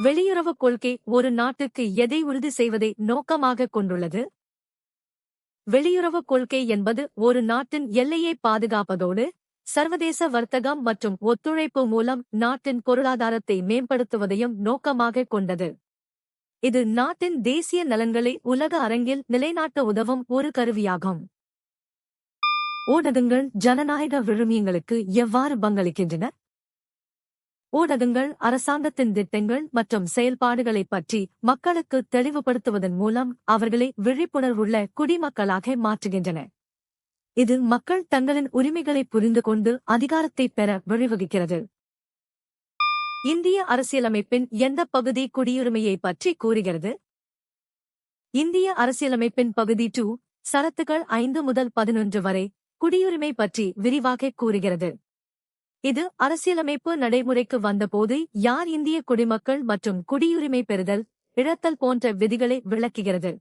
வெளியுறவுக் கொள்கை ஒரு நாட்டுக்கு எதை உறுதி செய்வதை நோக்கமாகக் கொண்டுள்ளது? வெளியுறவுக் கொள்கை என்பது ஒரு நாட்டின் எல்லையை பாதுகாப்பதோடு, சர்வதேச வர்த்தகம் மற்றும் ஒத்துழைப்பு மூலம் நாட்டின் பொருளாதாரத்தை மேம்படுத்துவதையும் நோக்கமாகக் கொண்டது. இது நாட்டின் தேசிய நலன்களை உலக அரங்கில் நிலைநாட்ட உதவும் ஒரு கருவியாகும். ஊடகங்கள் ஜனநாயக விழுமியங்களுக்கு எவ்வாறு பங்களிக்கின்றன? ஊடகங்கள் அரசாங்கத்தின் திட்டங்கள் மற்றும் செயல்பாடுகளைப் பற்றி மக்களுக்கு தெளிவுபடுத்துவதன் மூலம் அவர்களை விழிப்புணர்வுள்ள குடிமக்களாக மாற்றுகின்றன. இது மக்கள் தங்களின் உரிமைகளை புரிந்து கொண்டு அதிகாரத்தைப் பெற வழிவகுக்கிறது. இந்திய அரசியலமைப்பின் எந்த பகுதி குடியுரிமையை பற்றி கூறுகிறது? இந்திய அரசியலமைப்பின் பகுதி 2 சரத்துகள் 5 முதல் 11 வரை குடியுரிமை பற்றி விரிவாகக் கூறுகிறது. இது அரசியலமைப்பு நடைமுறைக்கு வந்தபோது யார் இந்திய குடிமக்கள் மற்றும் குடியுரிமை பெறுதல், இழத்தல் போன்ற விதிகளை விளக்குகிறது.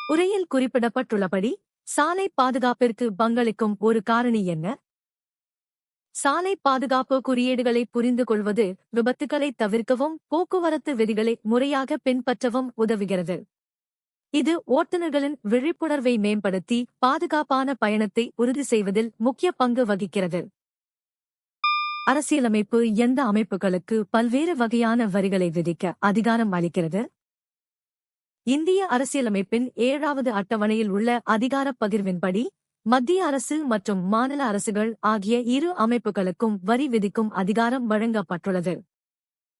உரையில் குறிப்பிடப்பட்டுள்ளபடி சாலை பாதுகாப்பிற்கு பங்களிக்கும் ஒரு காரணி என்ன? சாலை பாதுகாப்பு குறியீடுகளை புரிந்து கொள்வது விபத்துகளை தவிர்க்கவும் போக்குவரத்து விதிகளை முறையாக பின்பற்றவும் உதவுகிறது. இது ஓட்டுநர்களின் விழிப்புணர்வை மேம்படுத்தி பாதுகாப்பான பயணத்தை உறுதி செய்வதில் முக்கிய பங்கு வகிக்கிறது. அரசியலமைப்பு எந்த அமைப்புகளுக்கு பல்வேறு வகையான வரிகளை விதிக்க அதிகாரம் அளிக்கிறது? இந்திய அரசியலமைப்பின் 7வது அட்டவணையில் உள்ள அதிகாரப் பகிர்வின்படி மத்திய அரசு மற்றும் மாநில அரசுகள் ஆகிய இரு அமைப்புகளுக்கும் வரி விதிக்கும் அதிகாரம் வழங்கப்பட்டுள்ளது.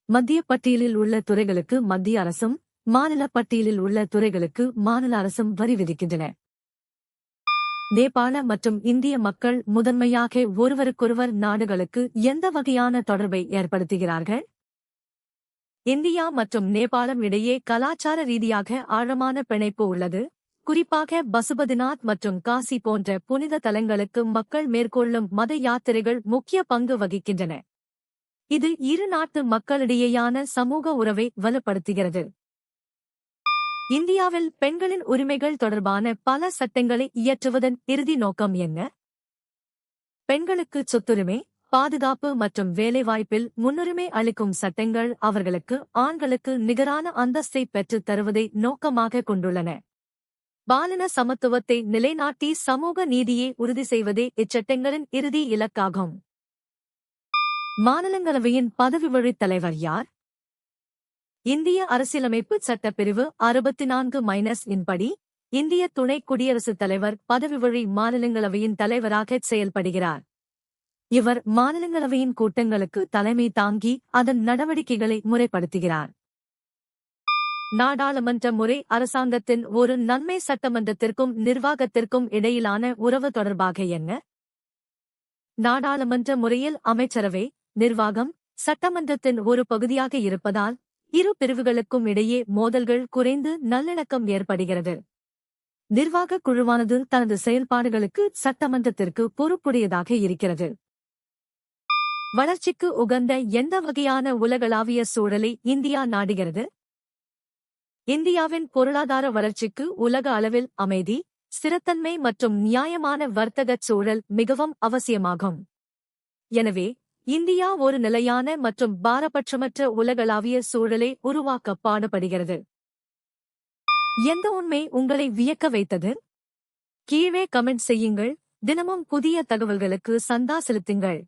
மத்திய பட்டியலில் உள்ள துறைகளுக்கு மத்திய அரசும், மாநில பட்டியலில் உள்ள துறைகளுக்கு மாநில அரசும் வரி விதிக்கின்றன. நேபாள மற்றும் இந்திய மக்கள் முதன்மையாக ஒருவருக்கொருவர் நாடுகளுக்கு எந்த வகையான தொடர்பை ஏற்படுத்துகிறார்கள்? இந்தியா மற்றும் நேபாளம் இடையே கலாச்சார ரீதியாக ஆழமான பிணைப்பு உள்ளது. குறிப்பாக பசுபதிநாத் மற்றும் காசி போன்ற புனித தலங்களுக்கு மக்கள் மேற்கொள்ளும் மத யாத்திரைகள் முக்கிய பங்கு வகிக்கின்றன. இது இரு நாட்டு மக்களிடையேயான சமூக உறவை வலுப்படுத்துகிறது. இந்தியாவில் பெண்களின் உரிமைகள் தொடர்பான பல சட்டங்களை இயற்றுவதன் இறுதி நோக்கம் என்ன? பெண்களுக்கு சொத்துரிமை, பாதுகாப்பு மற்றும் வேலைவாய்ப்பில் முன்னுரிமை அளிக்கும் சட்டங்கள் அவர்களுக்கு ஆண்களுக்கு நிகரான அந்தஸ்தை பெற்றுத் தருவதை நோக்கமாக கொண்டுள்ளன. பாலின சமத்துவத்தை நிலைநாட்டி சமூக நீதியை உறுதி செய்வதே இச்சட்டங்களின் இறுதி இலக்காகும். மாநிலங்களவையின் பதவிவழி தலைவர் யார்? இந்திய அரசியலமைப்பு சட்டப்பிரிவு 64-இன் படி இந்திய துணை குடியரசுத் தலைவர் பதவிவழி மாநிலங்களவையின் தலைவராக செயல்படுகிறார். இவர் மாநிலங்களவையின் கூட்டங்களுக்கு தலைமை தாங்கி அதன் நடவடிக்கைகளை முறைப்படுத்துகிறார். நாடாளுமன்ற முறை அரசாங்கத்தின் ஒரு நன்மை சட்டமன்றத்திற்கும் நிர்வாகத்திற்கும் இடையிலான உறவு தொடர்பாக என்ன? நாடாளுமன்ற முறையில் அமைச்சரவை, நிர்வாகம், சட்டமன்றத்தின் ஒரு பகுதியாக இருப்பதால் இரு பிரிவுகளுக்கும் இடையே மோதல்கள் குறைந்து நல்லிணக்கம் ஏற்படுகிறது. நிர்வாகக் குழுவானது தனது செயல்பாடுகளுக்கு சட்டமன்றத்திற்கு பொறுப்புடையதாக இருக்கிறது. வளர்ச்சிக்கு உகந்த எந்த வகையான உலகளாவிய சூழலை இந்தியா நாடுகிறது? இந்தியாவின் பொருளாதார வளர்ச்சிக்கு உலக அளவில் அமைதி, ஸ்திரத்தன்மை மற்றும் நியாயமான வர்த்தகச் சூழல் மிகவும் அவசியமாகும். எனவே இந்தியா ஒரு நிலையான மற்றும் பாரபட்சமற்ற உலகளாவிய சூழலை உருவாக்க பாடுபடுகிறது. எந்த உண்மை உங்களை வியக்க வைத்தது? கீழே கமெண்ட் செய்யுங்கள். தினமும் புதிய தகவல்களுக்கு சந்தா செலுத்துங்கள்.